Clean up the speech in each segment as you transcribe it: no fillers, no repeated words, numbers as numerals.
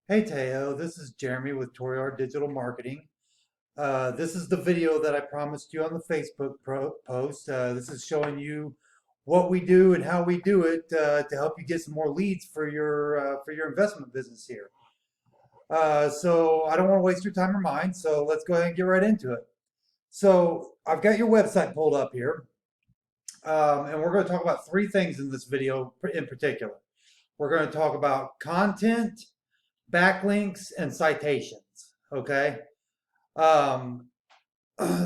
Hey Teo, this is Jeremy with Toriar Digital Marketing. This is the video that I promised you on the Facebook post. This is showing you what we do and how we do it to help you get some more leads for your investment business here. So I don't want to waste your time or mine, so let's go ahead and get right into it. So I've got your website pulled up here, and we're going to talk about three things in this video in particular. We're going to talk about content, backlinks, and citations. Okay. Um,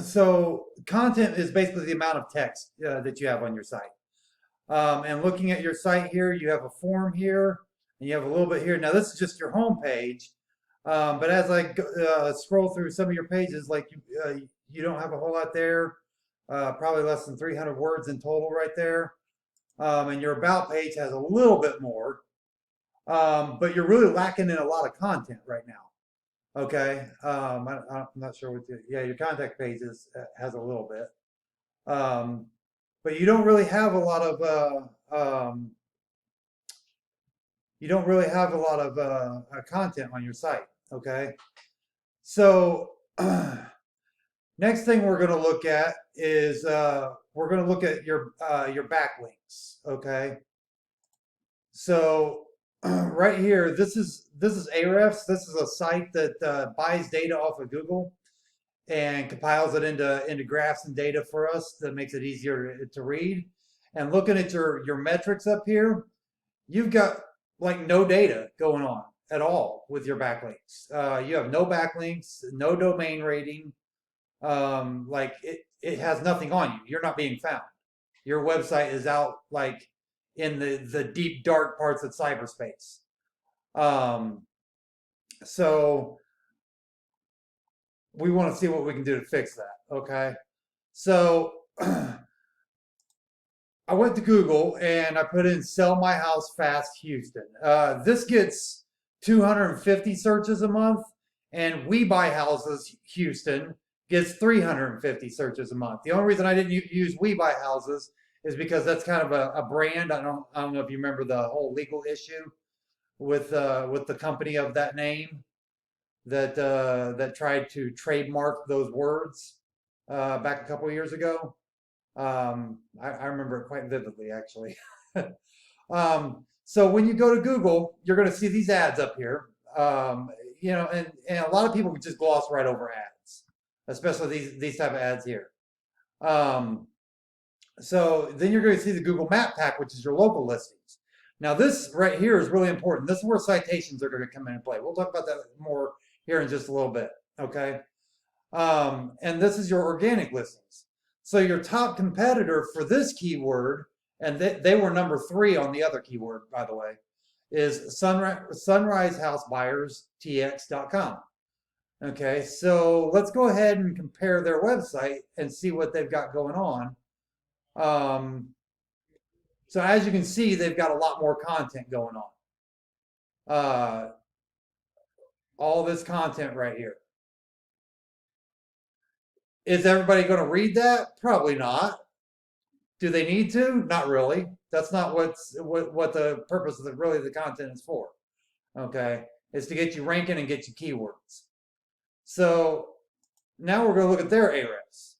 so content is basically the amount of text that you have on your site. And looking at your site here, you have a form here, and you have a little bit here. Now this is just your home page, but as I scroll through some of your pages, like you don't have a whole lot there. Probably less than 300 words in total right there. And your about page has a little bit more, but you're really lacking in a lot of content right now. Okay. I'm not sure what yeah, your contact page has a little bit. But you don't really have a lot of content on your site. Okay. So next thing we're going to look at is we're going to look at your backlinks. Okay. So right here, this is Ahrefs. This is a site that buys data off of Google and compiles it into graphs and data for us that makes it easier to read. And looking at your metrics up here, you've got like no data going on at all with your backlinks. You have no backlinks, no domain rating. Like it has nothing on you. You're not being found. Your website is out like in the deep dark parts of cyberspace. Um, so we want to see what we can do to fix that. Okay. So I went to Google and I put in "sell my house fast Houston." This gets 250 searches a month, and "we buy houses Houston" gets 350 searches a month. The only reason I didn't use "we buy houses" is because that's kind of a brand. I don't know if you remember the whole legal issue with the company of that name that tried to trademark those words back a couple of years ago. I remember it quite vividly, actually. So when you go to Google, you're going to see these ads up here. You know, and a lot of people just gloss right over ads, especially these type of ads here. So then you're going to see the Google Map Pack, which is your local listings. Now this right here is really important. This is where citations are going to come into play. We'll talk about that more here in just a little bit. Okay. And this is your organic listings. So your top competitor for this keyword, and they were number 3 on the other keyword, by the way, is sunrisehousebuyersTX.com. Okay, so let's go ahead and compare their website and see what they've got going on. So as you can see, they've got a lot more content going on. All this content right here. Is everybody going to read that? Probably not. Do they need to? Not really. That's not what the purpose of really the content is for. Okay, it's to get you ranking and get you keywords. So now we're going to look at their Ahrefs.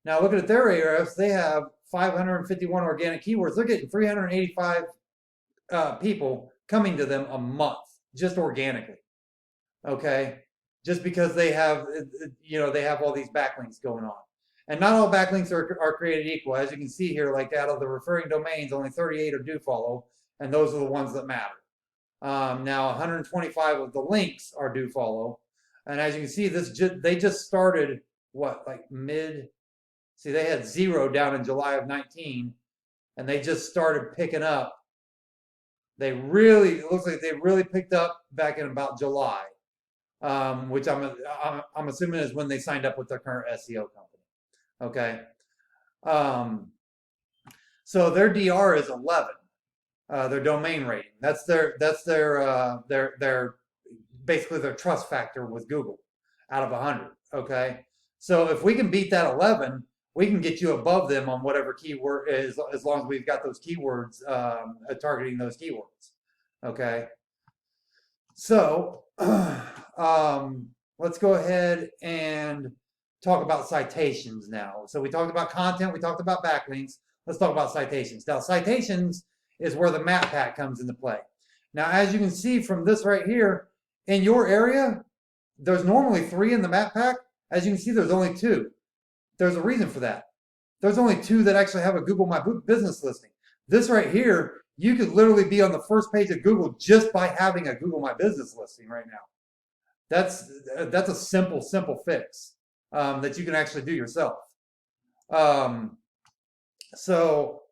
Now looking at their Ahrefs, they have 551 organic keywords. They're getting 385 people coming to them a month just organically. Okay, just because they have they have all these backlinks going on. And not all backlinks are created equal. As you can see here, like out of the referring domains, only 38 are do follow, and those are the ones that matter. Now 125 of the links are do follow. And as you can see, they just started what, like see, they had 0 down in July of 19, and they just started picking up. It looks like they really picked up back in about July, which I'm assuming is when they signed up with their current SEO company. Okay. So their DR is 11. Their domain rating. That's their basically their trust factor with Google out of 100. Okay. So if we can beat that 11, we can get you above them on whatever keyword is, as long as we've got those keywords targeting those keywords. Okay. So Let's go ahead and talk about citations now. So we talked about content, we talked about backlinks. Let's talk about citations. Now, citations is where the map pack comes into play. Now, as you can see from this right here, in your area, there's normally 3 in the map pack. As you can see, there's only 2. There's a reason for that. There's only 2 that actually have a Google My Business listing. This right here, you could literally be on the first page of Google just by having a Google My Business listing right now. That's a simple fix that you can actually do yourself. So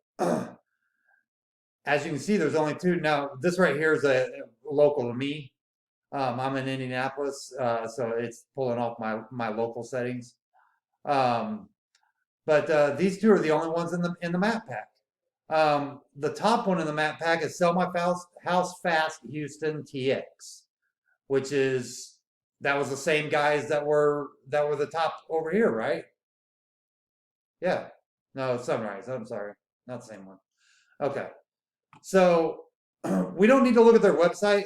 as you can see, there's only 2. Now, this right here is a local to me. I'm in Indianapolis, so it's pulling off my local settings. But these 2 are the only ones in the map pack. The top one in the map pack is Sell My House Fast Houston TX, which is, that was the same guys that were the top over here, right? Yeah. No, Sunrise. I'm sorry. Not the same one. Okay. So we don't need to look at their website.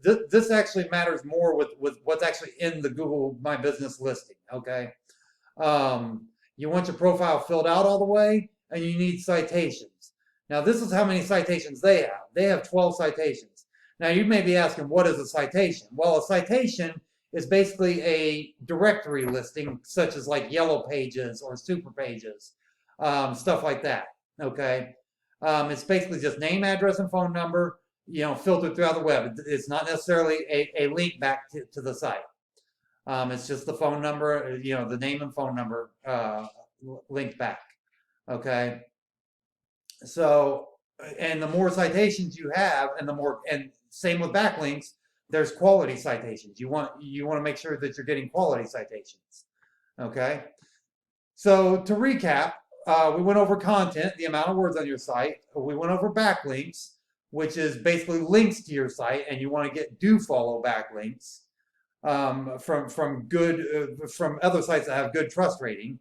This actually matters more with what's actually in the Google My Business listing. Okay. You want your profile filled out all the way, and you need citations. Now, this is how many citations they have. They have 12 citations. Now, you may be asking, what is a citation? Well, a citation is basically a directory listing, such as like Yellow Pages or Super Pages, stuff like that. Okay. It's basically just name, address, and phone number, filtered throughout the web. It's not necessarily a link back to the site. It's just the phone number, the name and phone number linked back. Okay. So, and the more citations you have, and same with backlinks, there's quality citations. You want to make sure that you're getting quality citations. Okay. So to recap, we went over content, the amount of words on your site. We went over backlinks, which is basically links to your site, and you want to get do follow backlinks from other sites that have good trust rating.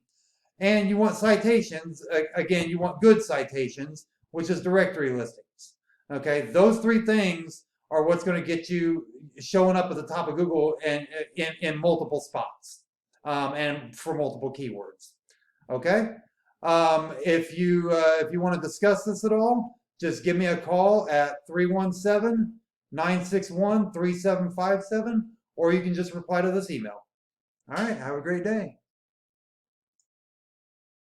And you want citations. Again, you want good citations, which is directory listings. Okay, those 3 things are what's going to get you showing up at the top of Google and in multiple spots and for multiple keywords. Okay. If you want to discuss this at all, just give me a call at 317-961-3757, or you can just reply to this email. All right. Have a great day.